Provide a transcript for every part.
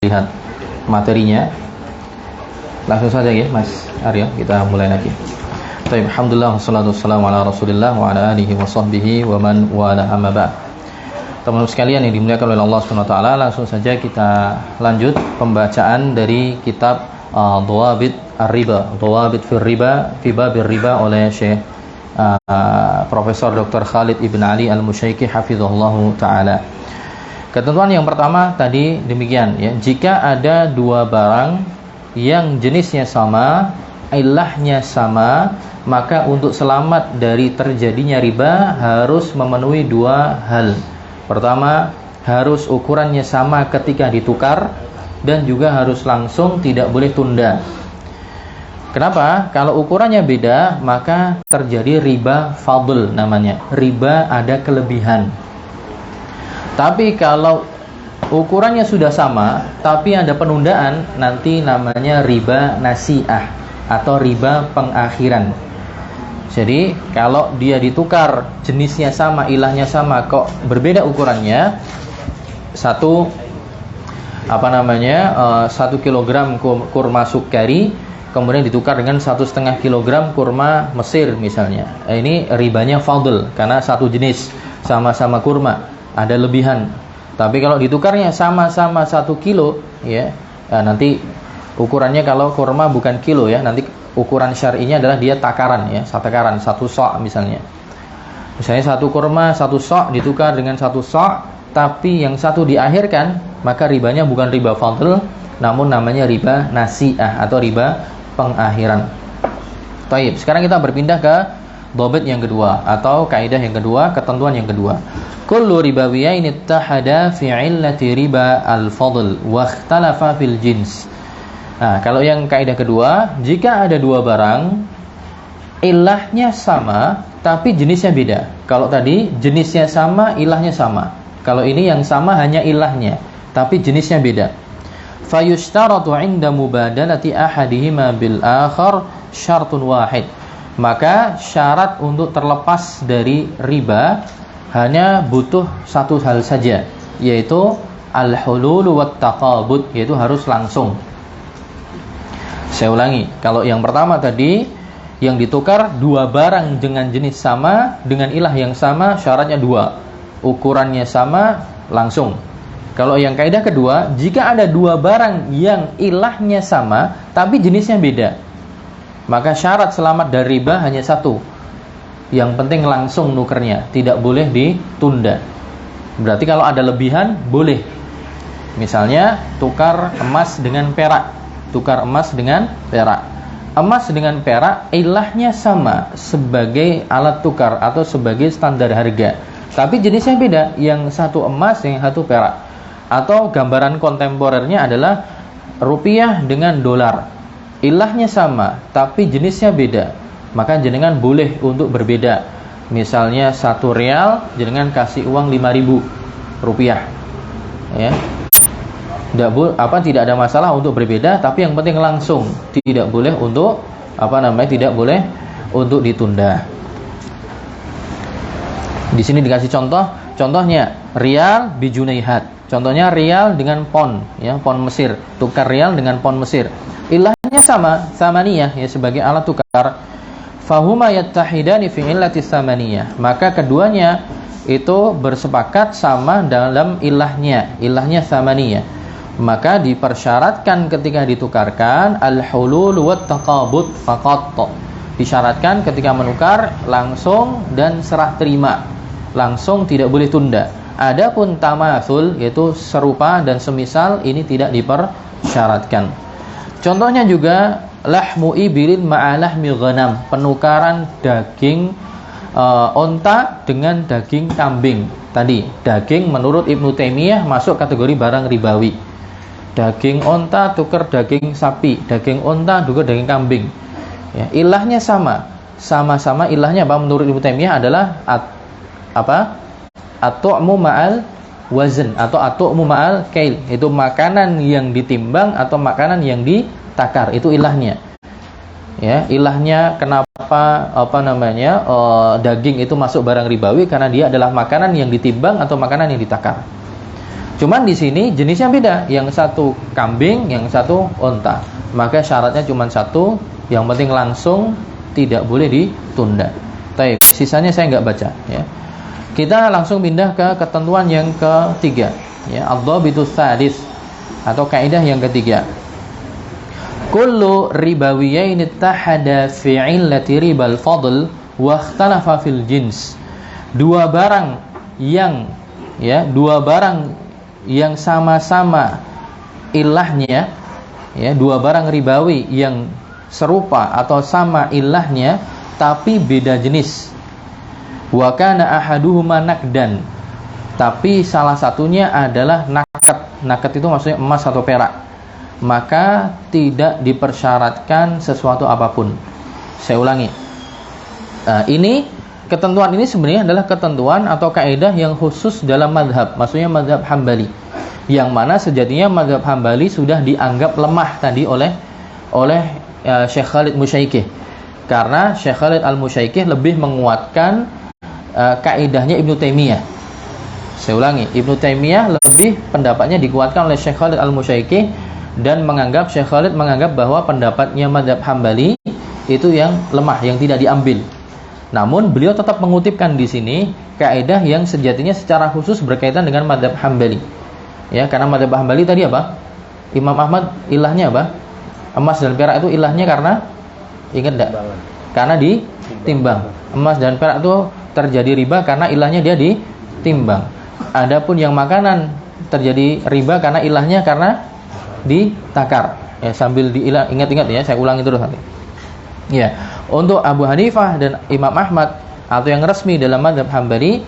lihat materinya. Langsung saja ya Mas Aryo, kita mulai lagi. Baik, alhamdulillah wassalatu wassalamu ala Rasulillah wa ala alihi wa sahbihi wa man wala amma ba'd. Teman-teman sekalian yang dimuliakan oleh Allah Subhanahu wa taala, langsung saja kita lanjut pembacaan dari kitab Dhawabit Ar-Riba, Dhawabit fir Riba, fi Babir Riba oleh Syekh Profesor Dr. Khalid Ibn Ali Al-Musyaiki hafizahullahu taala. Ketentuan yang pertama tadi demikian ya, jika ada dua barang yang jenisnya sama, ilahnya sama, maka untuk selamat dari terjadinya riba harus memenuhi dua hal. Pertama, harus ukurannya sama ketika ditukar, dan juga harus langsung, tidak boleh tunda. Kenapa? Kalau ukurannya beda, maka terjadi riba fadl namanya. Riba ada kelebihan. Tapi kalau ukurannya sudah sama, tapi ada penundaan, nanti namanya riba nasi'ah atau riba pengakhiran. Jadi kalau dia ditukar, jenisnya sama, ilahnya sama, kok berbeda ukurannya, 1 kilogram kurma sukari kemudian ditukar dengan 1,5 kilogram kurma Mesir misalnya. Ini ribanya fadl karena satu jenis, sama-sama kurma, ada lebihan. Tapi kalau ditukarnya sama-sama 1 kilo ya, nanti ukurannya kalau kurma bukan kilo ya, nanti ukuran syar'inya adalah dia takaran ya, takaran 1 sa' misalnya. Misalnya 1 kurma 1 sa' ditukar dengan 1 sa', tapi yang satu diakhirkan, maka ribanya bukan riba fadl, namun namanya riba nasi'ah atau riba pengakhiran. Baik, sekarang kita berpindah ke dhabit yang kedua atau kaidah yang kedua, ketentuan yang kedua. Kullu ribawiyain ittahada fi 'illati riba al-fadl wa ikhtalafa fil jins. Nah, kalau yang kaidah kedua, jika ada dua barang ilahnya sama tapi jenisnya beda. Kalau tadi jenisnya sama, ilahnya sama. Kalau ini yang sama hanya ilahnya tapi jenisnya beda. Fayushtaratu 'inda mubadalati ahadihima bil akhar syartun wahid. Maka syarat untuk terlepas dari riba hanya butuh satu hal saja, yaitu al-hulul wat taqabud, yaitu harus langsung. Saya ulangi, kalau yang pertama tadi yang ditukar dua barang dengan jenis sama, dengan ilah yang sama, syaratnya dua, ukurannya sama, langsung. Kalau yang kaidah kedua, jika ada dua barang yang ilahnya sama tapi jenisnya beda, maka syarat selamat dari riba hanya satu. Yang penting langsung nukernya, tidak boleh ditunda. Berarti kalau ada lebihan boleh. Misalnya tukar emas dengan perak, tukar emas dengan perak. Emas dengan perak ilahnya sama sebagai alat tukar atau sebagai standar harga, tapi jenisnya beda, yang satu emas, yang satu perak. Atau gambaran kontemporernya adalah rupiah dengan dolar, ilahnya sama tapi jenisnya beda, maka jenengan boleh untuk berbeda. Misalnya 1 rial jenengan kasih uang 5.000 rupiah ya. Tidak ada masalah untuk berbeda, tapi yang penting langsung, tidak boleh untuk tidak boleh untuk ditunda. Di sini dikasih contohnya rial bi junaihat. Contohnya rial dengan pon ya, pon Mesir, tukar rial dengan pon Mesir. Ilahnya sama, samaniyah ya, sebagai alat tukar. Fahuma yattahidani fi illati samaniyah. Maka keduanya itu bersepakat sama dalam ilahnya samaniyah. Maka dipersyaratkan ketika ditukarkan al-hulul wat taqabud faqat. Disyaratkan ketika menukar langsung dan serah terima, langsung, tidak boleh tunda. Adapun tamatsul, yaitu serupa dan semisal, ini tidak dipersyaratkan. Contohnya juga lahmu ibilin ma'alahmi ghanam, penukaran daging onta dengan daging kambing. Tadi daging menurut Ibnu Taimiyah masuk kategori barang ribawi. Daging onta tukar daging sapi, daging onta tukar daging kambing ya, ilahnya sama-sama ilahnya apa menurut Ibnu Taimiyah adalah at-tu'mu ma'al wazn atau at-tu'mu ma'al kail, itu makanan yang ditimbang atau makanan yang ditakar, itu ilahnya ya. Ilahnya kenapa daging itu masuk barang ribawi, karena dia adalah makanan yang ditimbang atau makanan yang ditakar. Cuman di sini jenisnya beda, yang satu kambing, yang satu unta. Maka syaratnya cuma satu, yang penting langsung, tidak boleh ditunda. Baik, sisanya saya nggak baca ya. Kita langsung pindah ke ketentuan yang ketiga ya, ad-dhabitus tsadis atau kaidah yang ketiga. Kullu ribawiyain ittahada fi 'illati ribal fadl wa ikhtalafa fil jins. Dua barang yang sama-sama ilahnya ya, dua barang ribawi yang serupa atau sama ilahnya tapi beda jenis. Wa kana ahaduhuma nakdan, tapi salah satunya adalah nakad. Nakad itu maksudnya emas atau perak. Maka tidak dipersyaratkan sesuatu apapun. Saya ulangi. Ini ketentuan ini sebenarnya adalah ketentuan atau kaidah yang khusus dalam madhab, maksudnya madhab Hambali, yang mana sejatinya madhab Hambali sudah dianggap lemah tadi oleh Syekh Khalid Musyaikih, karena Syekh Khalid Al-Musyaikih lebih menguatkan kaidahnya Ibnu Taimiyah. Saya ulangi, Ibnu Taimiyah lebih pendapatnya dikuatkan oleh Syekh Khalid Al-Musyaikih, dan Syekh Khalid menganggap bahwa pendapatnya madhab Hambali itu yang lemah, yang tidak diambil. Namun beliau tetap mengutipkan di sini kaidah yang sejatinya secara khusus berkaitan dengan madhab Hambali. Ya, karena madhab Hambali tadi apa? Imam Ahmad ilahnya apa? Emas dan perak itu ilahnya karena, ingat enggak? Karena ditimbang. Emas dan perak itu terjadi riba karena ilahnya dia ditimbang. Adapun yang makanan terjadi riba karena ilahnya karena ditakar. Ya, sambil ingat-ingat ya, saya ulangi terus nanti. Ya, untuk Abu Hanifah dan Imam Ahmad atau yang resmi dalam mazhab Hambali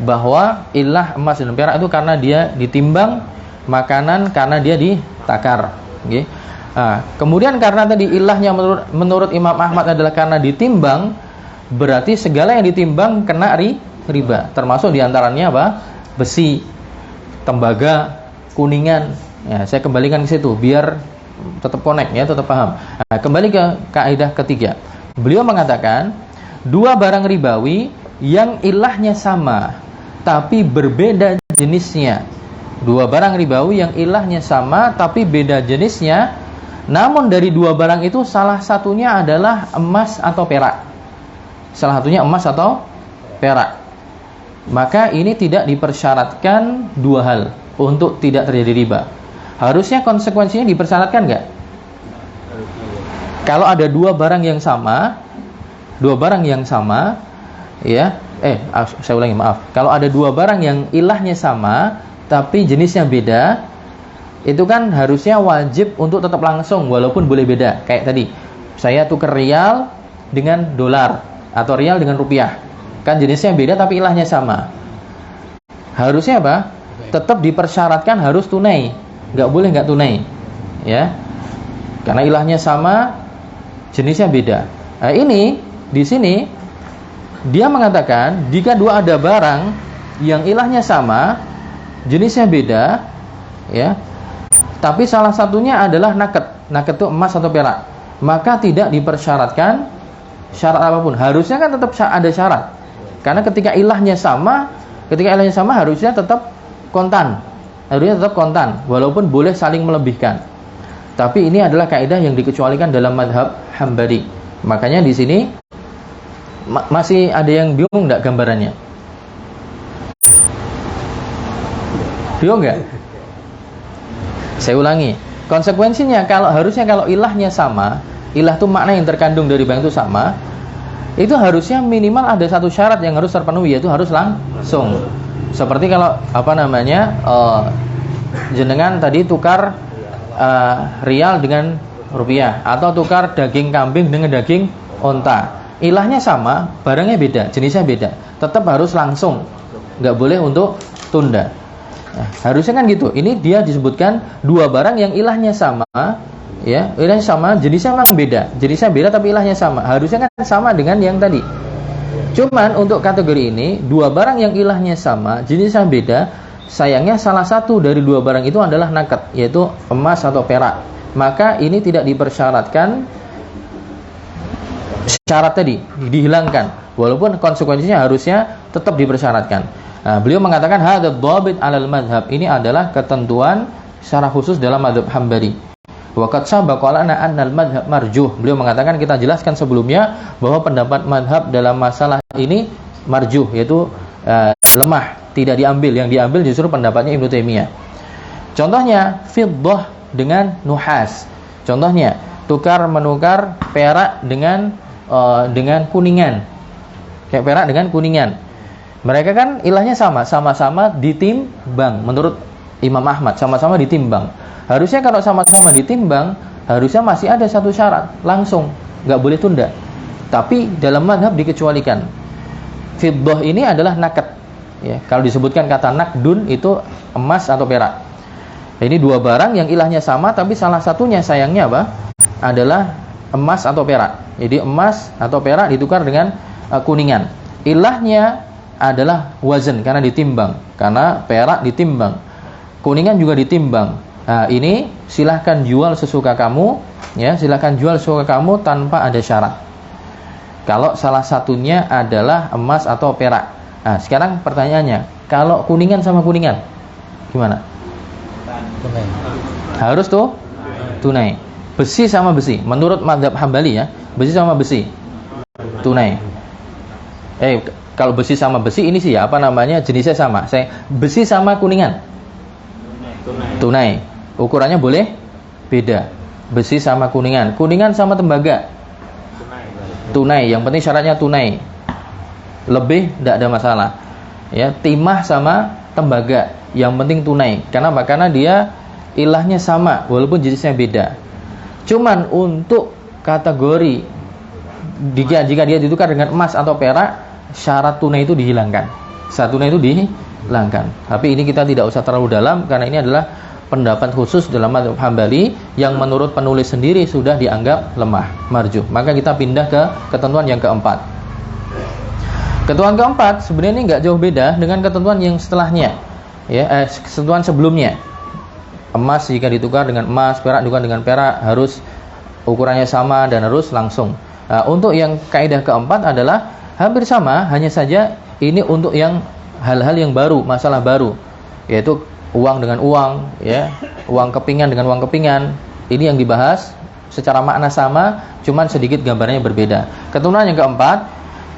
bahwa ilah emas dan perak itu karena dia ditimbang, makanan karena dia ditakar. Okay. Nah, kemudian karena tadi ilahnya menurut Imam Ahmad adalah karena ditimbang, berarti segala yang ditimbang kena riba, termasuk diantaranya apa? Besi, tembaga, kuningan. Ya, saya kembalikan ke situ biar tetap connect ya, tetap paham. Nah, kembali ke kaidah ketiga. Beliau mengatakan dua barang ribawi yang ilahnya sama tapi berbeda jenisnya. Dua barang ribawi yang ilahnya sama tapi beda jenisnya. Namun dari dua barang itu salah satunya adalah emas atau perak. Salah satunya emas atau perak. Maka ini tidak dipersyaratkan dua hal untuk tidak terjadi riba. Harusnya konsekuensinya dipersyaratkan enggak? Kalau ada dua barang yang sama, ya, saya ulangi, maaf. Kalau ada dua barang yang ilahnya sama tapi jenisnya beda, itu kan harusnya wajib untuk tetap langsung walaupun boleh beda. Kayak tadi, saya tukar rial dengan dolar atau rial dengan rupiah. Kan jenisnya beda tapi ilahnya sama. Harusnya apa? Tetap dipersyaratkan harus tunai. Nggak boleh nggak tunai, ya, karena ilahnya sama, jenisnya beda. Nah, ini di sini dia mengatakan jika ada barang yang ilahnya sama, jenisnya beda, ya, tapi salah satunya adalah naked itu emas atau perak, maka tidak dipersyaratkan syarat apapun. Harusnya kan tetap ada syarat, karena ketika ilahnya sama harusnya tetap kontan. Harusnya tetap kontan, walaupun boleh saling melebihkan. Tapi ini adalah kaidah yang dikecualikan dalam madhab Hambali. Makanya di sini masih ada yang bingung nggak gambarannya? Bingung nggak? Saya ulangi. Konsekuensinya harusnya kalau ilahnya sama, ilah itu makna yang terkandung dari barang itu sama, itu harusnya minimal ada satu syarat yang harus terpenuhi, yaitu harus langsung. Seperti kalau jenengan tadi tukar rial dengan rupiah, atau tukar daging kambing dengan daging onta. Ilahnya sama, barangnya beda, jenisnya beda, tetap harus langsung, nggak boleh untuk tunda. Nah, harusnya kan gitu. Ini dia disebutkan dua barang yang ilahnya sama, ya, ilahnya sama, jenisnya memang beda, tapi ilahnya sama. Harusnya kan sama dengan yang tadi. Cuman untuk kategori ini, dua barang yang ilahnya sama, jenisnya beda, sayangnya salah satu dari dua barang itu adalah naked, yaitu emas atau perak. Maka ini tidak dipersyaratkan, syarat tadi dihilangkan, walaupun konsekuensinya harusnya tetap dipersyaratkan. Nah, beliau mengatakan hadzal dhabit 'alal madhab. Ini adalah ketentuan secara khusus dalam mazhab Hambali. Wa qad sabaqa lana annal madhab marjuh. Beliau mengatakan, kita jelaskan sebelumnya bahwa pendapat madhab dalam masalah ini marjuh, yaitu lemah, tidak diambil. Yang diambil justru pendapatnya Ibnu Taimiyah. Contohnya fiddah dengan nuhas. Contohnya tukar menukar perak dengan kuningan. Kayak perak dengan kuningan. Mereka kan ilahnya sama-sama ditimbang. Menurut Imam Ahmad sama-sama ditimbang. Harusnya kalau sama-sama ditimbang, harusnya masih ada satu syarat, langsung, nggak boleh tunda. Tapi dalam mazhab dikecualikan. Fiddah ini adalah nakad. Ya, kalau disebutkan kata nakdun itu emas atau perak. Ini dua barang yang ilahnya sama, tapi salah satunya sayangnya apa? Adalah emas atau perak. Jadi emas atau perak ditukar dengan kuningan. Ilahnya adalah wazan karena ditimbang, karena perak ditimbang, kuningan juga ditimbang. Nah, ini silahkan jual sesuka kamu, ya, silahkan jual sesuka kamu tanpa ada syarat. Kalau salah satunya adalah emas atau perak. Nah, sekarang pertanyaannya, kalau kuningan sama kuningan, gimana? Tunai. Harus tuh tunai. Besi sama besi. Menurut mazhab Hambali ya, besi sama besi tunai. Kalau besi sama besi ini sih ya, apa namanya, jenisnya sama. Besi sama kuningan tunai. Ukurannya boleh beda. Besi sama kuningan. Kuningan sama tembaga tunai. Yang penting syaratnya tunai. Lebih tidak ada masalah. Ya, timah sama tembaga. Yang penting tunai. Karena dia ilahnya sama walaupun jenisnya beda. Cuman untuk kategori jika dia ditukar dengan emas atau perak, syarat tunai itu dihilangkan. Syarat tunai itu dihilangkan. Tapi ini kita tidak usah terlalu dalam karena ini adalah pendapat khusus dalam mazhab Hambali yang menurut penulis sendiri sudah dianggap lemah, marjuh. Maka kita pindah ke ketentuan yang keempat. Ketentuan keempat sebenarnya ini nggak jauh beda dengan ketentuan yang setelahnya. Ya, ketentuan sebelumnya. Emas jika ditukar dengan emas, perak ditukar dengan perak, harus ukurannya sama dan harus langsung. Nah, untuk yang kaidah keempat adalah hampir sama, hanya saja ini untuk yang hal-hal yang baru, masalah baru, yaitu uang dengan uang, ya, uang kepingan dengan uang kepingan. Ini yang dibahas secara makna sama, cuman sedikit gambarnya berbeda. Ketentuan yang keempat,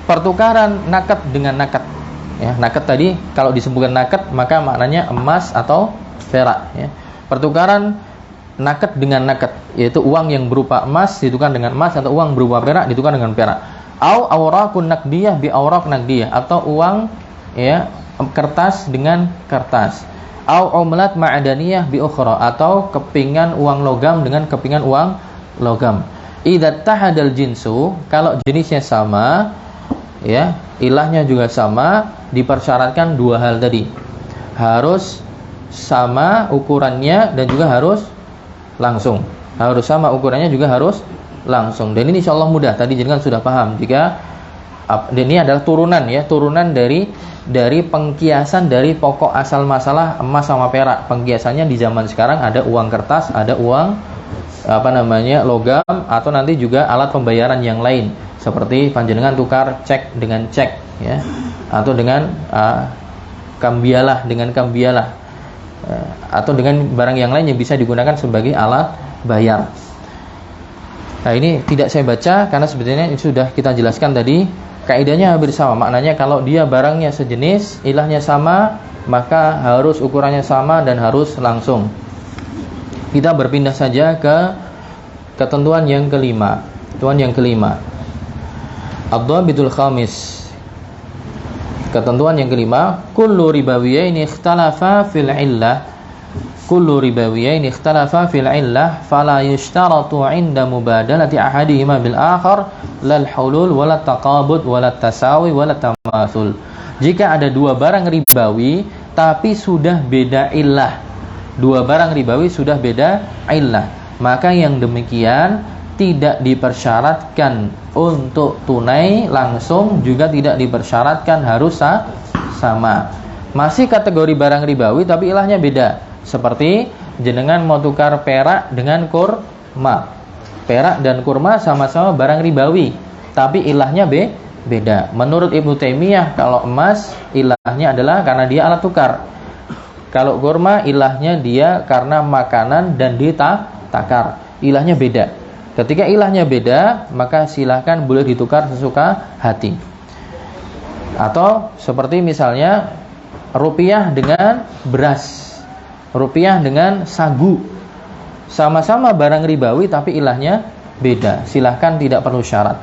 pertukaran nakad dengan nakad. Ya, nakad tadi kalau disebutkan nakad maka maknanya emas atau perak. Ya. Pertukaran nakad dengan nakad, yaitu uang yang berupa emas ditukar dengan emas atau uang berupa perak ditukar dengan perak. Au awraqun naqdiyah bi awraq naqdiyah, atau uang, ya, kertas dengan kertas. Au umlat ma'daniyah bi ukhra, atau kepingan uang logam dengan kepingan uang logam. Idza tahadal jinsu, kalau jenisnya sama, ya, ilahnya juga sama, dipersyaratkan dua hal tadi. Harus sama ukurannya dan juga harus langsung. Harus sama ukurannya juga harus langsung. Dan ini insyaallah mudah. Tadi jenengan sudah paham. Jika ini adalah turunan, ya, turunan dari pengkiasan dari pokok asal masalah emas sama perak. Pengkiasannya di zaman sekarang ada uang kertas, ada uang logam, atau nanti juga alat pembayaran yang lain seperti panjenengan tukar cek dengan cek, ya, atau dengan kambialah dengan kambialah, atau dengan barang yang lain yang bisa digunakan sebagai alat bayar. Nah, ini tidak saya baca karena sebetulnya ini sudah kita jelaskan tadi. Kaidahnya hampir sama. Maknanya kalau dia barangnya sejenis, ilahnya sama, maka harus ukurannya sama dan harus langsung. Kita berpindah saja ke ketentuan yang kelima. Ketentuan yang kelima, ad-dhabitul khamis. Ketentuan yang kelima, kullu ribawiyaini ikhtalafa fil illah. Kullu ribawiyaini ikhtalafa fil illah fala yushtaratu 'inda mubadalati ahadihima bil akhar lal hulul wala taqabud wala tasawi wala tamasul. Jika ada dua barang ribawi tapi sudah beda illah, dua barang ribawi sudah beda illah, maka yang demikian tidak dipersyaratkan untuk tunai langsung, juga tidak dipersyaratkan harus sama. Masih kategori barang ribawi tapi ilahnya beda. Seperti jenengan mau tukar perak dengan kurma. Perak dan kurma sama-sama barang ribawi, tapi ilahnya beda. Menurut Ibnu Taimiyah, kalau emas ilahnya adalah karena dia alat tukar. Kalau kurma ilahnya dia karena makanan dan ditakar. Ilahnya beda. Ketika ilahnya beda, maka silahkan boleh ditukar sesuka hati. Atau seperti misalnya rupiah dengan beras, rupiah dengan sagu, sama-sama barang ribawi tapi ilahnya beda. Silahkan, tidak perlu syarat.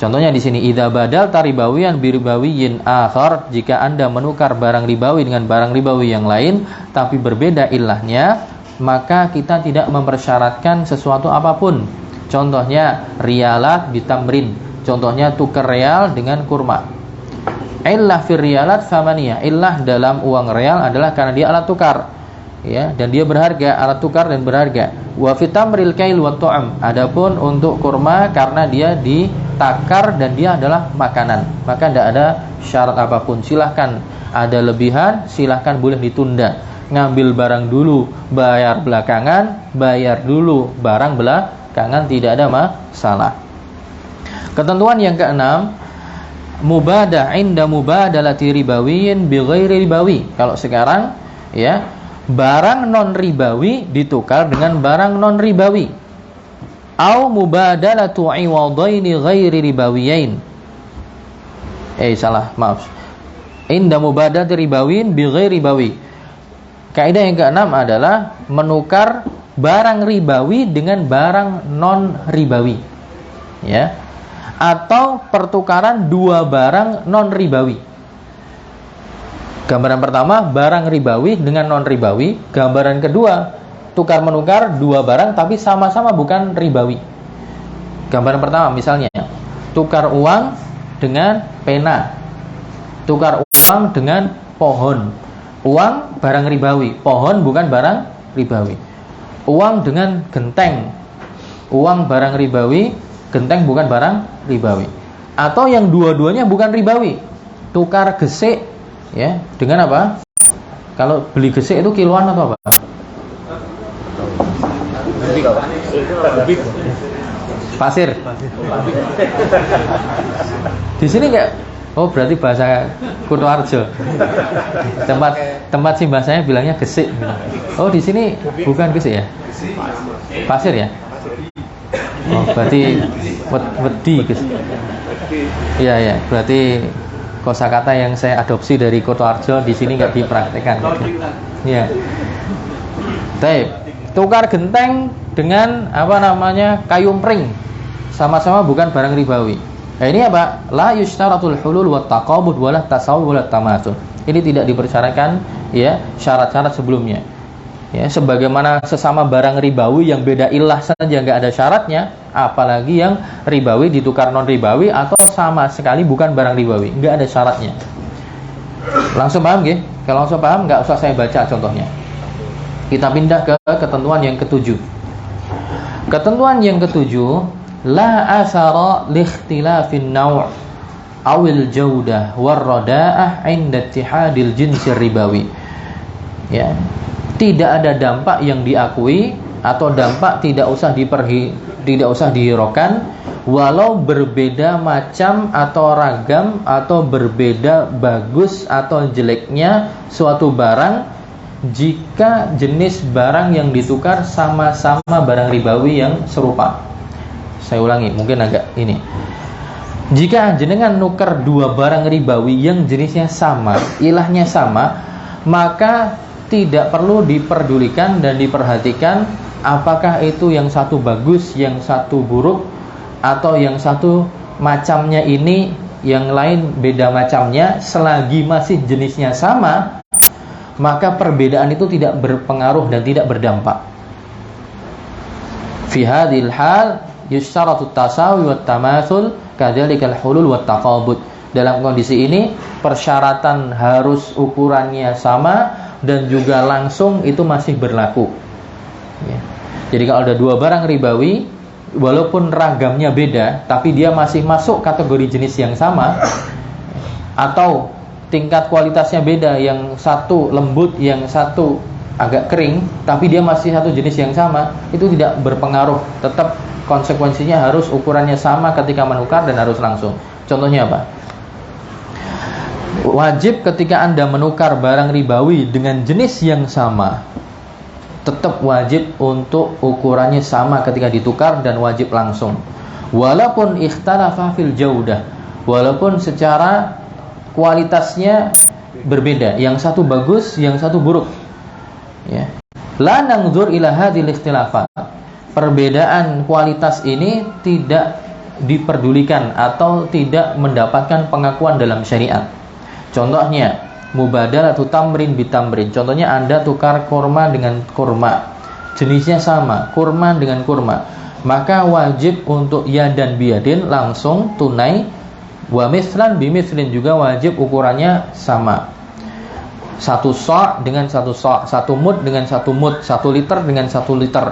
Contohnya di sini, idza badal taribawiyan biribawiyin akhar, jika Anda menukar barang ribawi dengan barang ribawi yang lain tapi berbeda ilahnya, maka kita tidak mempersyaratkan sesuatu apapun. Contohnya rialat bitamrin, contohnya tukar real dengan kurma. Illah fir rialat famaniyah, illah dalam uang real adalah karena dia alat tukar, ya, dan dia berharga, alat tukar dan berharga. Wa fitamril kail wa tu'am, adapun untuk kurma karena dia ditakar dan dia adalah makanan, maka tidak ada syarat apapun. Silahkan, ada lebihan silahkan boleh ditunda. Ngambil barang dulu, bayar belakangan, bayar dulu barang belakangan, tidak ada masalah. Ketentuan yang keenam, mubadah inda mubadalati ribawiyin bi ghairi ribawi. Kalau sekarang, ya, barang non ribawi ditukar dengan barang non ribawi. Au mubadalatu iwadaini ghairi ribawiyain. Salah, maaf. Inda mubadalati ribawiyin bi ghairi ribawi. Kaidah yang keenam adalah menukar barang ribawi dengan barang non ribawi, ya, atau pertukaran dua barang non ribawi. Gambaran pertama, barang ribawi dengan non ribawi. Gambaran kedua, tukar menukar dua barang tapi sama-sama bukan ribawi. Gambaran pertama misalnya, tukar uang dengan pena, tukar uang dengan pohon. Uang barang ribawi, pohon bukan barang ribawi. Uang dengan genteng, uang barang ribawi, genteng bukan barang ribawi. Atau yang dua-duanya bukan ribawi, tukar gesik, ya, dengan apa? Kalau beli gesik itu kiloan atau apa? Pasir. Di sini enggak? Oh, berarti bahasa Kutoarjo. Tempat sih bahasanya bilangnya gesik. Oh, di sini bukan gesik ya? Pasir ya? Oh, berarti wedi gesik. Iya ya, berarti kosakata yang saya adopsi dari Kutoarjo di sini nggak dipraktekkan. Iya. Baik. Tukar genteng dengan apa namanya kayu pring, sama-sama bukan barang ribawi. Nah, ini apa? La yushtaratul hulul wa taqabud wa la tasawwur wa la tamathul. Ini tidak dipersyaratkan, ya, syarat-syarat sebelumnya. Ya, sebagaimana sesama barang ribawi yang beda ilah saja enggak ada syaratnya, apalagi yang ribawi ditukar non ribawi atau sama sekali bukan barang ribawi, enggak ada syaratnya. Langsung paham nggih? Kalau langsung paham enggak usah saya baca contohnya. Kita pindah ke ketentuan yang ketujuh. Ketentuan yang ketujuh, la asara likhtilafin naw' awil jaudah warrada'ah inda ittihadil jinsir ribawi. Ya, tidak ada dampak yang diakui atau dampak tidak usah dihiraukan walau berbeda macam atau ragam atau berbeda bagus atau jeleknya suatu barang, jika jenis barang yang ditukar sama-sama barang ribawi yang serupa. Saya ulangi, mungkin agak ini. Jika jenengan nuker dua barang ribawi yang jenisnya sama, ilahnya sama, maka tidak perlu diperdulikan dan diperhatikan apakah itu yang satu bagus, yang satu buruk, atau yang satu macamnya ini, yang lain beda macamnya. Selagi masih jenisnya sama, maka perbedaan itu tidak berpengaruh dan tidak berdampak. Fi hadhil hal yushtaratu tasawi wat tamatsul kadzalikal hulul wat taqabud. Dalam kondisi ini persyaratan harus ukurannya sama dan juga langsung itu masih berlaku, ya. Jadi kalau ada dua barang ribawi walaupun ragamnya beda tapi dia masih masuk kategori jenis yang sama, atau tingkat kualitasnya beda, yang satu lembut, yang satu agak kering, tapi dia masih satu jenis yang sama, itu tidak berpengaruh. Tetap konsekuensinya harus ukurannya sama ketika menukar dan harus langsung. Contohnya apa? Wajib ketika Anda menukar barang ribawi dengan jenis yang sama, tetap wajib untuk ukurannya sama ketika ditukar dan wajib langsung. Walaupun ikhtalafa fil jaudah, walaupun secara kualitasnya berbeda, yang satu bagus, yang satu buruk. Ya. La nangzur ila hadhil ikhtilafat. Perbedaan kualitas ini tidak diperdulikan atau tidak mendapatkan pengakuan dalam syariat. Contohnya, mubadalatu tamrin bitamrin. Contohnya Anda tukar kurma dengan kurma, jenisnya sama, kurma dengan kurma, maka wajib untuk yadan biyadin, langsung tunai. Wa mislan bimislin, juga wajib ukurannya sama. 1 sa' dengan 1 sa', 1 mud dengan 1 mud, 1 liter dengan 1 liter.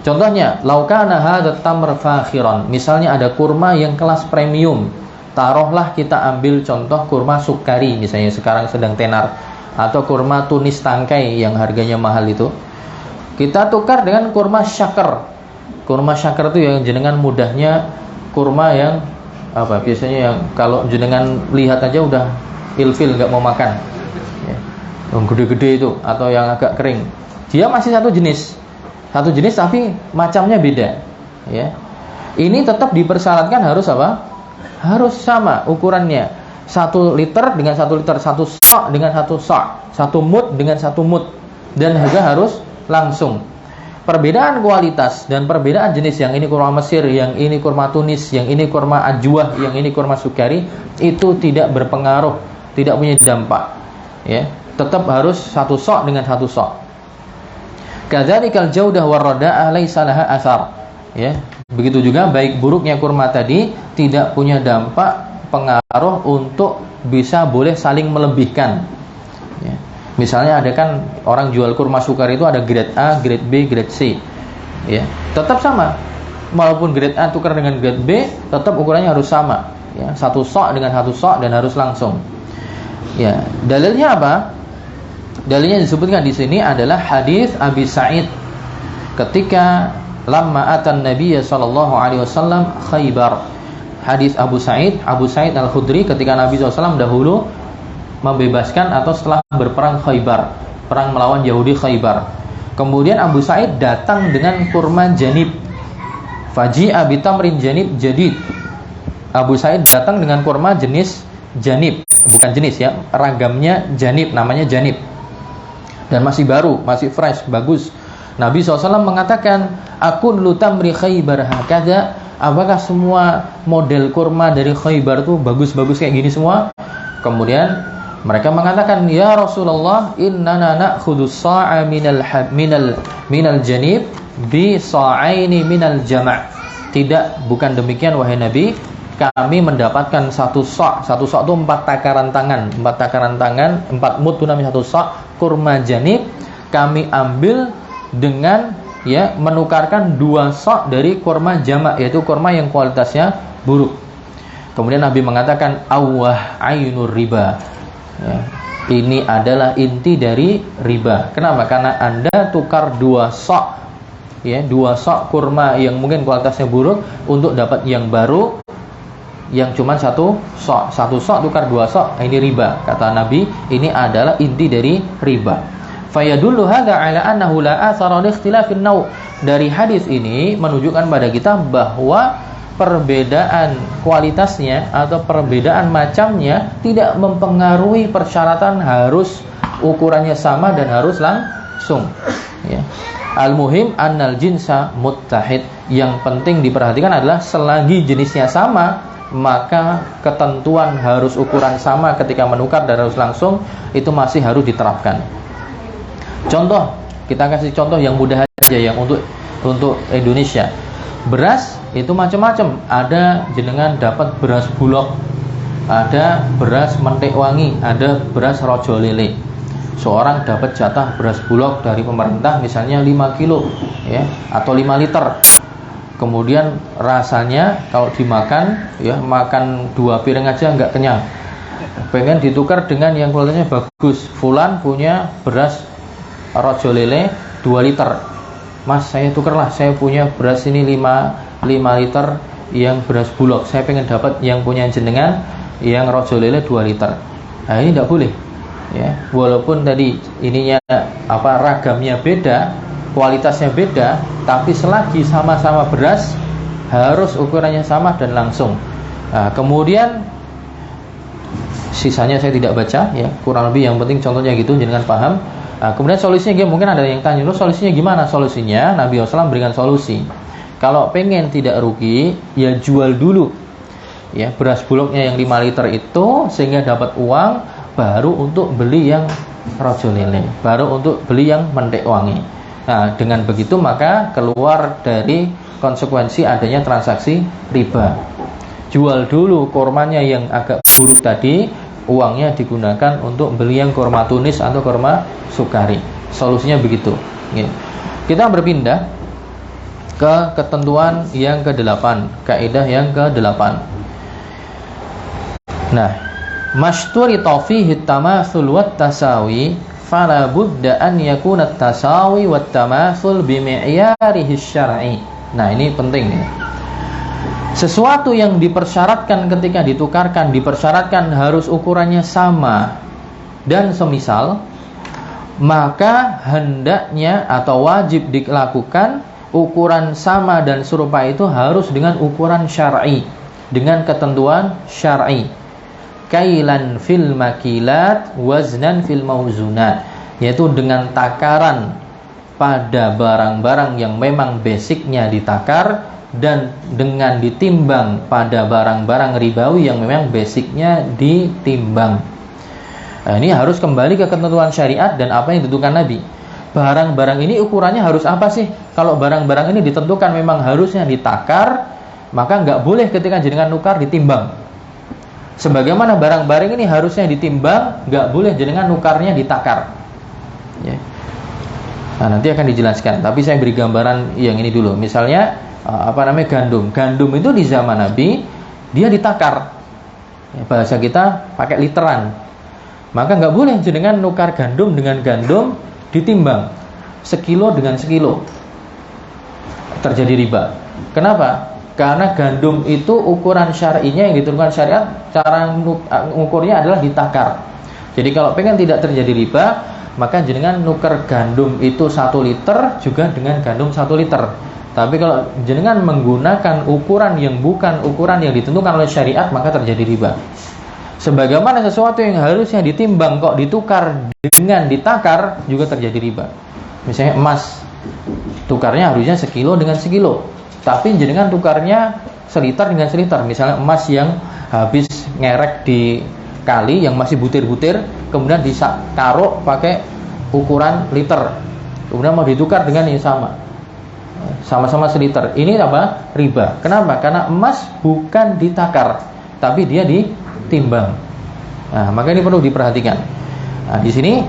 Contohnya, laukana hadat tamr fakhiran. Misalnya ada kurma yang kelas premium. Taruhlah kita ambil contoh kurma sukari, misalnya sekarang sedang tenar, atau kurma tunis tangkai yang harganya mahal itu. Kita tukar dengan kurma syakar. Kurma syakar itu yang jenengan mudahnya kurma yang apa? Biasanya yang kalau jenengan lihat aja udah ilfil, nggak mau makan. Ya. Yang gede-gede itu atau yang agak kering. Dia masih satu jenis tapi macamnya beda. Ya. Ini tetap dipersyaratkan harus apa? Harus sama ukurannya. 1 liter dengan 1 liter, 1 sa' dengan 1 sa', 1 mud dengan 1 mud, dan harga harus langsung. Perbedaan kualitas dan perbedaan jenis, yang ini kurma Mesir, yang ini kurma Tunis, yang ini kurma Ajwah, yang ini kurma Sukari, itu tidak berpengaruh, tidak punya dampak. Ya, tetap harus 1 sa' dengan 1 sa'. Kadzalikal jaudah warrada'ah laisa laha athar. Ya, begitu juga baik buruknya kurma tadi tidak punya dampak pengaruh untuk bisa boleh saling melebihkan. Ya. Misalnya ada kan orang jual kurma sukari itu ada grade A, grade B, grade C. Ya, tetap sama. Walaupun grade A tukar dengan grade B, tetap ukurannya harus sama. Ya, 1 sa' dengan 1 sa' dan harus langsung. Ya, dalilnya apa? Dalilnya disebutkan di sini adalah hadis Abi Sa'id ketika lamma atan Nabiy sallallahu alaihi wasallam Khaybar. Hadis Abu Sa'id Al-Khudri ketika Nabi SAW dahulu membebaskan atau setelah berperang Khaybar, perang melawan Yahudi Khaybar. Kemudian Abu Sa'id datang dengan kurma janib. Faji'a bitamrin janib jadid. Abu Sa'id datang dengan kurma jenis janib, bukan jenis ya, ragamnya janib, namanya janib. Dan masih baru, masih fresh, bagus. Nabi SAW mengatakan, "Akullu tamri Khaybar hakadha." Apakah semua model kurma dari Khaybar itu bagus-bagus kayak gini semua? Kemudian mereka mengatakan, "Ya Rasulullah, innana na'khudhu sa'a minal janib bi sa'aini minal jama'." Tidak, bukan demikian wahai Nabi. Kami mendapatkan 1 sa'. 1 sa' itu 4 takaran tangan. 4 takaran tangan, 4 mud itu namanya 1 sa'. Kurma janib kami ambil dengan menukarkan 2 sa' dari kurma jama', yaitu kurma yang kualitasnya buruk. Kemudian Nabi mengatakan, awah ainur riba. Ya, ini adalah inti dari riba. Kenapa? Karena Anda tukar 2 sa', ya, 2 sa' kurma yang mungkin kualitasnya buruk untuk dapat yang baru yang cuma 1 sa'. 1 sa' tukar 2 sa', ini riba. Kata Nabi, ini adalah inti dari riba. Fayadullu hadza ala annahu la athara li ikhtilafin naw'. Dari hadis ini menunjukkan pada kita bahwa perbedaan kualitasnya atau perbedaan macamnya tidak mempengaruhi persyaratan harus ukurannya sama dan harus langsung. Ya. Al-muhim annal jinsa muttahid. Yang penting diperhatikan adalah selagi jenisnya sama, maka ketentuan harus ukuran sama ketika menukar dan harus langsung itu masih harus diterapkan. Contoh, kita kasih contoh yang mudah aja yang untuk Indonesia. Beras itu macam-macam. Ada jenengan dapat beras bulog, ada beras mentik wangi, ada beras rojo lele. Seorang dapat jatah beras bulog dari pemerintah misalnya 5 kilo ya, atau 5 liter. Kemudian rasanya kalau dimakan ya, makan 2 piring aja nggak kenyang. Pengen ditukar dengan yang kualitasnya bagus. Fulan punya beras rojo lele 2 liter. Mas, saya tukerlah, saya punya beras ini 5 liter yang beras bulog. Saya pengen dapat yang punya jenengan yang rojo lele 2 liter. Nah, ini tidak boleh. Ya, walaupun tadi ininya ragamnya beda, kualitasnya beda, tapi selagi sama-sama beras harus ukurannya sama dan langsung. Nah, kemudian sisanya saya tidak baca ya, kurang lebih yang penting contohnya gitu, jangan paham. Nah, kemudian solusinya mungkin ada yang tanya, solusinya gimana? Solusinya Nabi SAW berikan solusi. Kalau pengen tidak rugi, ya jual dulu ya beras bulognya yang 5 liter itu, sehingga dapat uang baru untuk beli yang rojo lele, baru untuk beli yang mentek wangi. Nah, dengan begitu maka keluar dari konsekuensi adanya transaksi riba. Jual dulu kormanya yang agak buruk tadi, uangnya digunakan untuk beli yang korma tunis atau korma sukari. Solusinya begitu. Kita berpindah ke ketentuan yang ke-8, kaidah yang ke-8. Nah, masturita fihi tamatsul wat tasawi fala budda an yakuna at-tasawi wat tamatsul bi mi'yarihi syar'i. Nah, ini penting nih. Sesuatu yang dipersyaratkan ketika ditukarkan, dipersyaratkan harus ukurannya sama dan semisal, maka hendaknya atau wajib dilakukan ukuran sama dan serupa itu harus dengan ukuran syar'i, dengan ketentuan syar'i. Kailan fil makilat, waznan fil mauzunat, yaitu dengan takaran pada barang-barang yang memang basicnya ditakar, dan dengan ditimbang pada barang-barang ribawi yang memang basicnya ditimbang. Nah, ini harus kembali ke ketentuan syariat dan apa yang ditentukan Nabi. Barang-barang ini ukurannya harus apa sih? Kalau barang-barang ini ditentukan memang harusnya ditakar, maka nggak boleh ketika jenengan nukar ditimbang. Sebagaimana barang-barang ini harusnya ditimbang, nggak boleh jenengan nukarnya ditakar. Ya. Nah, nanti akan dijelaskan. Tapi saya beri gambaran yang ini dulu. Misalnya gandum. Gandum itu di zaman Nabi dia ditakar. Ya, bahasa kita pakai literan. Maka nggak boleh jenengan nukar gandum dengan gandum ditimbang. Sekilo dengan sekilo. Terjadi riba. Kenapa? Karena gandum itu ukuran syar'inya yang ditentukan syariat, cara mengukurnya adalah ditakar. Jadi kalau pengen tidak terjadi riba, maka jenengan nuker gandum itu 1 liter juga dengan gandum 1 liter. Tapi kalau jenengan menggunakan ukuran yang bukan ukuran yang ditentukan oleh syariat, maka terjadi riba. Sebagaimana sesuatu yang harusnya ditimbang kok ditukar dengan ditakar, juga terjadi riba. Misalnya emas, tukarnya harusnya sekilo dengan sekilo, tapi jenengan tukarnya seliter dengan seliter. Misalnya emas yang habis ngerek di kali yang masih butir-butir, kemudian ditaruh pakai ukuran liter, kemudian mau ditukar dengan yang sama-sama seliter. Ini apa? Riba. Kenapa? Karena emas bukan ditakar, tapi dia ditimbang. Nah, maka ini perlu diperhatikan. Nah, di sini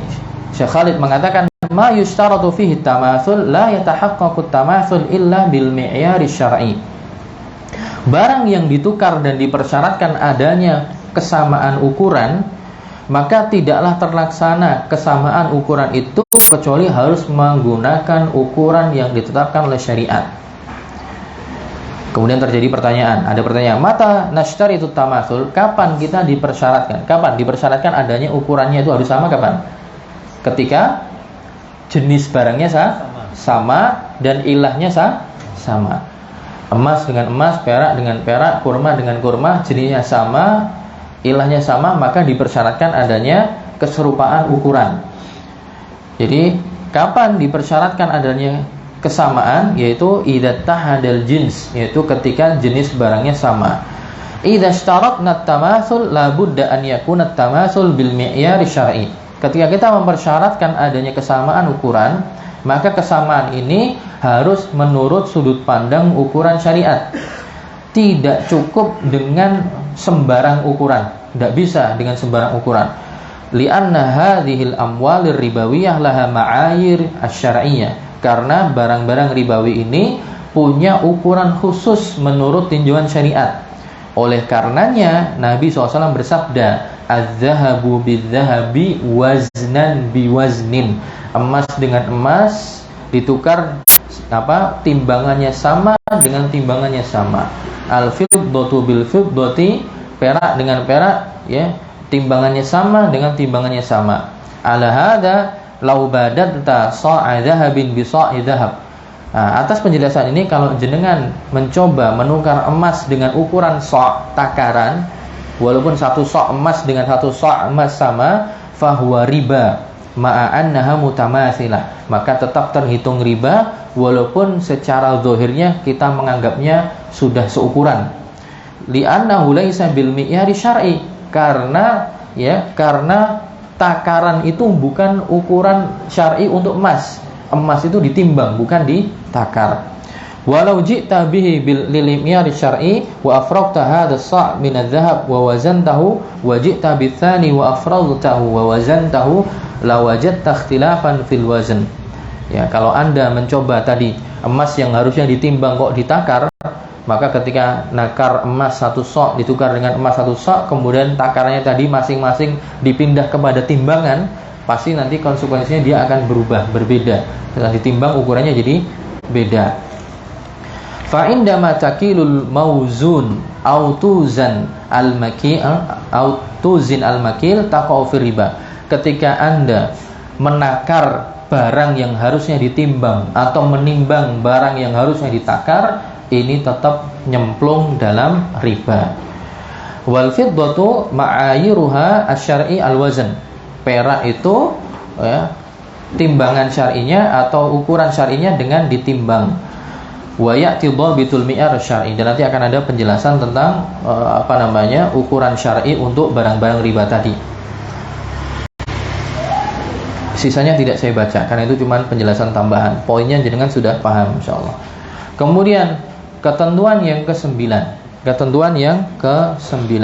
Syekh Khalid mengatakan ma yustaratu fihi tamatsul la yatahaqqaqu tamatsul illa bil mi'yari syar'i. Barang yang ditukar dan dipersyaratkan adanya kesamaan ukuran, maka tidaklah terlaksana kesamaan ukuran itu kecuali harus menggunakan ukuran yang ditetapkan oleh syariat. Kemudian terjadi pertanyaan, ada pertanyaan, mata nashtaritu tamatsul, kapan kita dipersyaratkan? Kapan dipersyaratkan adanya ukurannya itu harus sama kapan? Ketika jenis barangnya sama dan ilahnya sama. Emas dengan emas, perak dengan perak, kurma dengan kurma, jenisnya sama, ilahnya sama, maka dipersyaratkan adanya keserupaan ukuran. Jadi kapan dipersyaratkan adanya kesamaan? Yaitu idza tahadal jins, yaitu ketika jenis barangnya sama. Idza ishtaratna at-tamatsul la budda an yakuna at-tamatsul bil mi'yar syar'i. Ketika kita mempersyaratkan adanya kesamaan ukuran, maka kesamaan ini harus menurut sudut pandang ukuran syariat. Tidak cukup dengan sembarang ukuran. Tidak bisa dengan sembarang ukuran. Li'anna hadhil amwalir ribawiyah laha ma'ayir asy-syar'iyyah. Karena barang-barang ribawi ini punya ukuran khusus menurut tinjauan syariat. Oleh karenanya Nabi SAW bersabda, az-zahabu bil-zahabi waznan biwaznin. Emas dengan emas ditukar timbangannya sama dengan timbangannya sama. Al-fiddatu bil-fiddati, perak dengan perak ya timbangannya sama dengan timbangannya sama. Ala hada lau badatta sa'a dhahabin bi sa'i dhahab. Nah, atas penjelasan ini, kalau jenengan mencoba menukar emas dengan ukuran sa' takaran, walaupun satu sa' emas dengan satu sa' emas sama, fahuwa riba ma'annaha mutamatsilah, maka tetap terhitung riba walaupun secara zahirnya kita menganggapnya sudah seukuran. Li'annahu laisa bil mi'yari syar'i, karena takaran itu bukan ukuran syar'i untuk emas. Emas itu ditimbang, bukan ditakar. Walau ji'ta bihi bil mi'yari syar'i wa afraqta hadha as-sa' min adh-dhahab wa wazantahu wa ji'ta bits-tsani wa afraqtahu wa wazantahu la wajadta ikhtilafan fil wazn. Ya, kalau Anda mencoba tadi emas yang harusnya ditimbang kok ditakar, maka ketika nakar emas satu sok ditukar dengan emas satu sok, kemudian takarannya tadi masing-masing dipindah kepada timbangan, pasti nanti konsekuensinya dia akan berubah, berbeda. Setelah ditimbang ukurannya jadi beda. Fa indama takilul mauzun au tuzan al-makil au tuzin al-makil taqau fi riba. Ketika Anda menakar barang yang harusnya ditimbang atau menimbang barang yang harusnya ditakar, ini tetap nyemplung dalam riba. Wal fiddatu ma'ayiruha asy-syar'i al-wazn. Perak itu timbangan syar'inya atau ukuran syar'inya dengan ditimbang. Wa ya'ti dhabitul mi'yar syar'i, dan nanti akan ada penjelasan tentang ukuran syar'i untuk barang-barang riba tadi. Sisanya tidak saya baca karena itu cuma penjelasan tambahan. Poinnya jenengan sudah paham insyaallah. Kemudian ketentuan yang ke-9.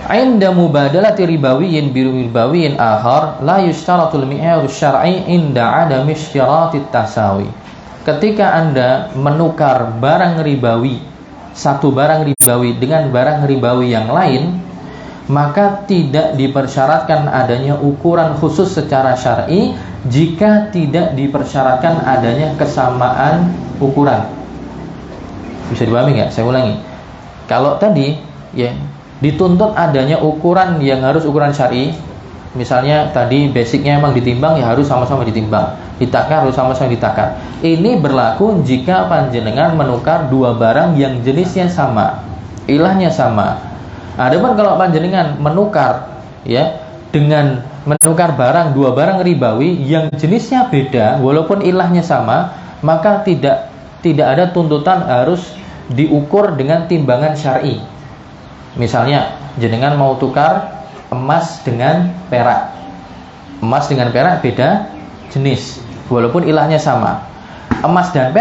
Inda mubadalati ribawiyyin bi ribawiyyin akhar la yushtaratul mi'yar syar'i inda adami ishtiratit tasawi. Ketika Anda menukar barang ribawi, satu barang ribawi dengan barang ribawi yang lain, maka tidak dipersyaratkan adanya ukuran khusus secara syar'i jika tidak dipersyaratkan adanya kesamaan ukuran. Bisa dipahami nggak? Saya ulangi. Kalau tadi dituntut adanya ukuran yang harus ukuran syar'i, misalnya tadi basicnya emang ditimbang, ya harus sama-sama ditimbang, ditakar harus sama-sama ditakar. Ini berlaku jika panjenengan menukar dua barang yang jenisnya sama, ilahnya sama. Adapun kalau panjenengan menukar dengan menukar dua barang ribawi yang jenisnya beda walaupun ilahnya sama, maka tidak ada tuntutan harus diukur dengan timbangan syar'i. Misalnya jenengan mau tukar emas dengan perak. Emas dengan perak beda jenis walaupun ilahnya sama. Emas dan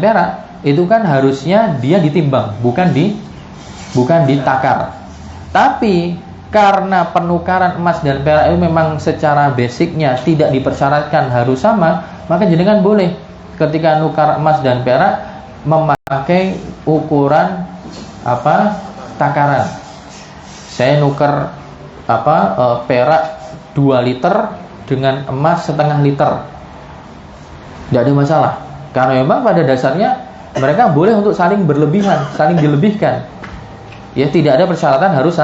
perak itu kan harusnya dia ditimbang, bukan ditakar. Tapi karena penukaran emas dan perak itu memang secara basicnya tidak dipersyaratkan harus sama, maka jenengan boleh ketika nukar emas dan perak memakai ukuran takaran. Saya nukar perak 2 liter dengan emas setengah liter, tidak ada masalah, karena memang pada dasarnya mereka boleh untuk saling berlebihan, saling dilebihkan. Ya, tidak ada persyaratan harus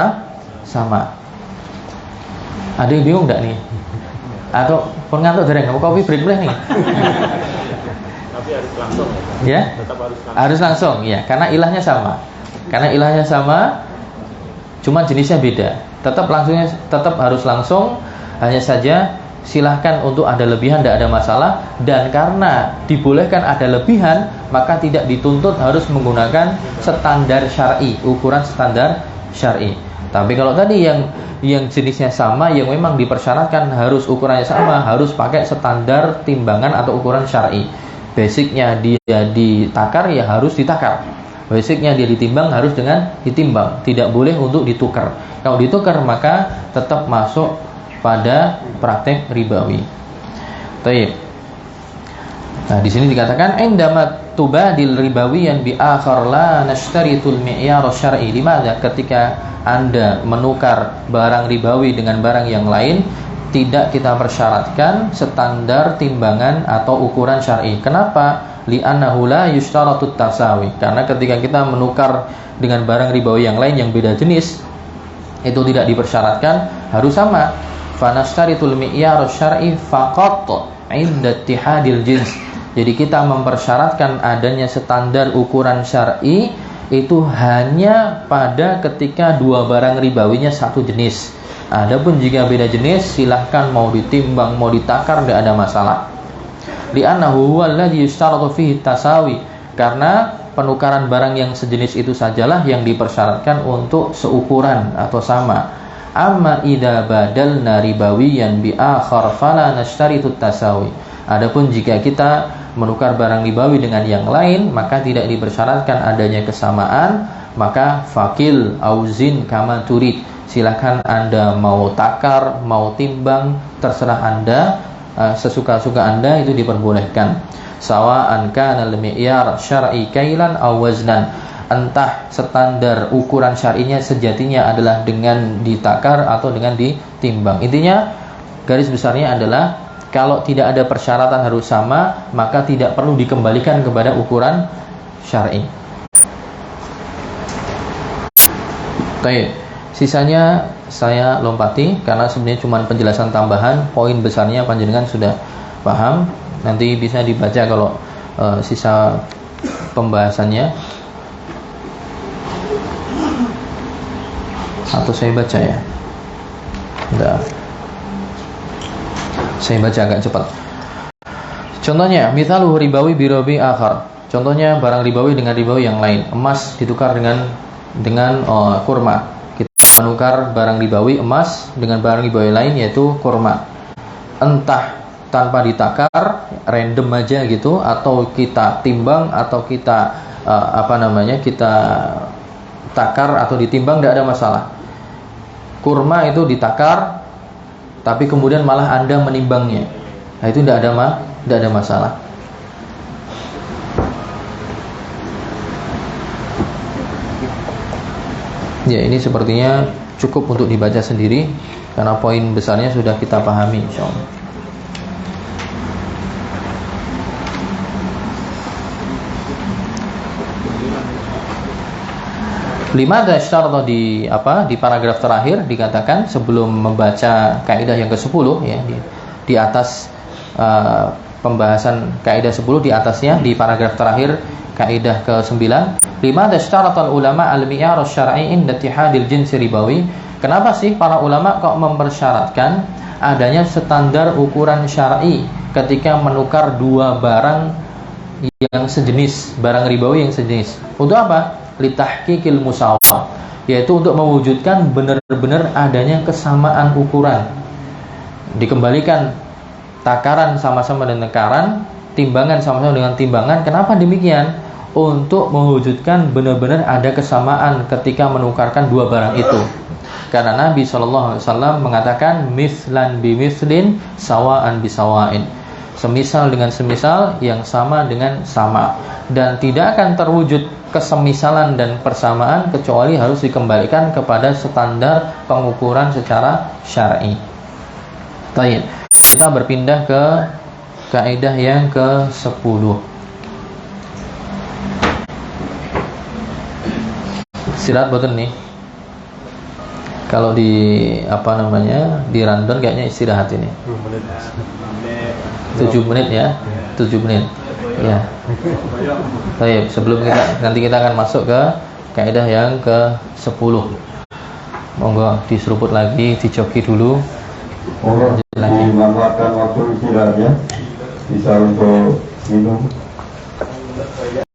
sama. Ada yang bingung enggak nih? Atau pengantuk dereng, mau kopi break boleh nih? Tapi harus langsung. Ya? Tetap harus langsung. Harus langsung, ya, karena ilahnya sama. Cuma jenisnya beda. Tetap harus langsung. Hanya saja silahkan untuk ada lebihan, tidak ada masalah. Dan karena dibolehkan ada lebihan, maka tidak dituntut harus menggunakan standar syar'i, ukuran standar syar'i. Tapi kalau tadi yang jenisnya sama, yang memang dipersyaratkan harus ukurannya sama, harus pakai standar timbangan atau ukuran syar'i. Basicnya dia ditakar, ya harus ditakar. Basicnya dia ditimbang, harus dengan ditimbang. Tidak boleh untuk ditukar. Kalau ditukar maka tetap masuk pada praktek ribawi. Baik. Nah, di sini dikatakan indama tubadil ribawiyan bi akhar la nashtaritul mi'yar syar'i. Dimana ketika Anda menukar barang ribawi dengan barang yang lain, tidak kita persyaratkan standar timbangan atau ukuran syar'i. Kenapa? Li'annahu la yushtaratut tasawi. Karena ketika kita menukar dengan barang ribawi yang lain yang beda jenis, itu tidak dipersyaratkan harus sama. Fanashtaritul mi'yar syar'i faqat 'inda ittihadil jins. Jadi kita mempersyaratkan adanya standar ukuran syar'i itu hanya pada ketika dua barang ribawinya satu jenis. Adapun jika beda jenis, silahkan mau ditimbang, mau ditakar, tidak ada masalah. Li'annahu huwa alladhi yushtaratu fihi tasawi. Karena penukaran barang yang sejenis itu sajalah yang dipersyaratkan untuk seukuran atau sama. Amma idza badalna ribawiyan bi akhar fala nashtaritu tasawi. Adapun jika kita menukar barang ribawi dengan yang lain, maka tidak dipersyaratkan adanya kesamaan, maka fakil auzin kama turid. Silakan Anda mau takar, mau timbang, terserah Anda, sesuka-suka Anda itu diperbolehkan. Sawa'an kana al-mi'yar syar'i kailan aw waznan. Entah standar ukuran syar'inya sejatinya adalah dengan ditakar atau dengan ditimbang. Intinya garis besarnya adalah kalau tidak ada persyaratan harus sama, maka tidak perlu dikembalikan kepada ukuran syar'i. Baik, sisanya saya lompati karena sebenarnya cuma penjelasan tambahan. Poin besarnya panjenengan sudah paham. Nanti bisa dibaca kalau sisa pembahasannya. Atau saya baca ya. Bentar. Saya baca agak cepat. Contohnya, mithaluhu ribawi birobi akhar. Contohnya barang ribawi dengan ribawi yang lain. Emas ditukar dengan kurma. Kita menukar barang ribawi emas dengan barang ribawi lain yaitu kurma. Entah tanpa ditakar, random aja gitu, atau kita timbang atau kita kita takar atau ditimbang, tidak ada masalah. Kurma itu ditakar tapi kemudian malah Anda menimbangnya, nah itu tidak ada masalah. Ya, ini sepertinya cukup untuk dibaca sendiri karena poin besarnya sudah kita pahami insyaallah. Limada syarata di paragraf terakhir dikatakan sebelum membaca kaidah yang ke-10 ya, di atas pembahasan kaidah 10 di atasnya di paragraf terakhir kaidah ke-9, limada syaratal ulama al-mi'yar asy-syar'i inda ittihadil jinsi ribawi. Kenapa sih para ulama kok mempersyaratkan adanya standar ukuran syar'i ketika menukar dua barang yang sejenis, barang ribawi yang sejenis? Untuk apa? Litahqiqil musawah, yaitu untuk mewujudkan benar-benar adanya kesamaan ukuran. Dikembalikan takaran sama-sama dengan takaran, timbangan sama-sama dengan timbangan. Kenapa demikian? Untuk mewujudkan benar-benar ada kesamaan ketika menukarkan dua barang itu. Karena Nabi SAW mengatakan mislan bimithlin sawaan bisawain. Semisal dengan semisal, yang sama dengan sama. Dan tidak akan terwujud kesemisalan dan persamaan kecuali harus dikembalikan kepada standar pengukuran secara syar'i. Baik, kita berpindah ke kaidah yang ke-10. Istirahat betul nih. Kalau di di rundown kayaknya istirahat ini 7 menit ya, 7 menit ya. Baik, sebelum nanti kita akan masuk ke kaidah yang ke-10. Monggo diseruput lagi, dijoki dulu. Dimanfaatkan waktu istirahatnya, bisa untuk minum.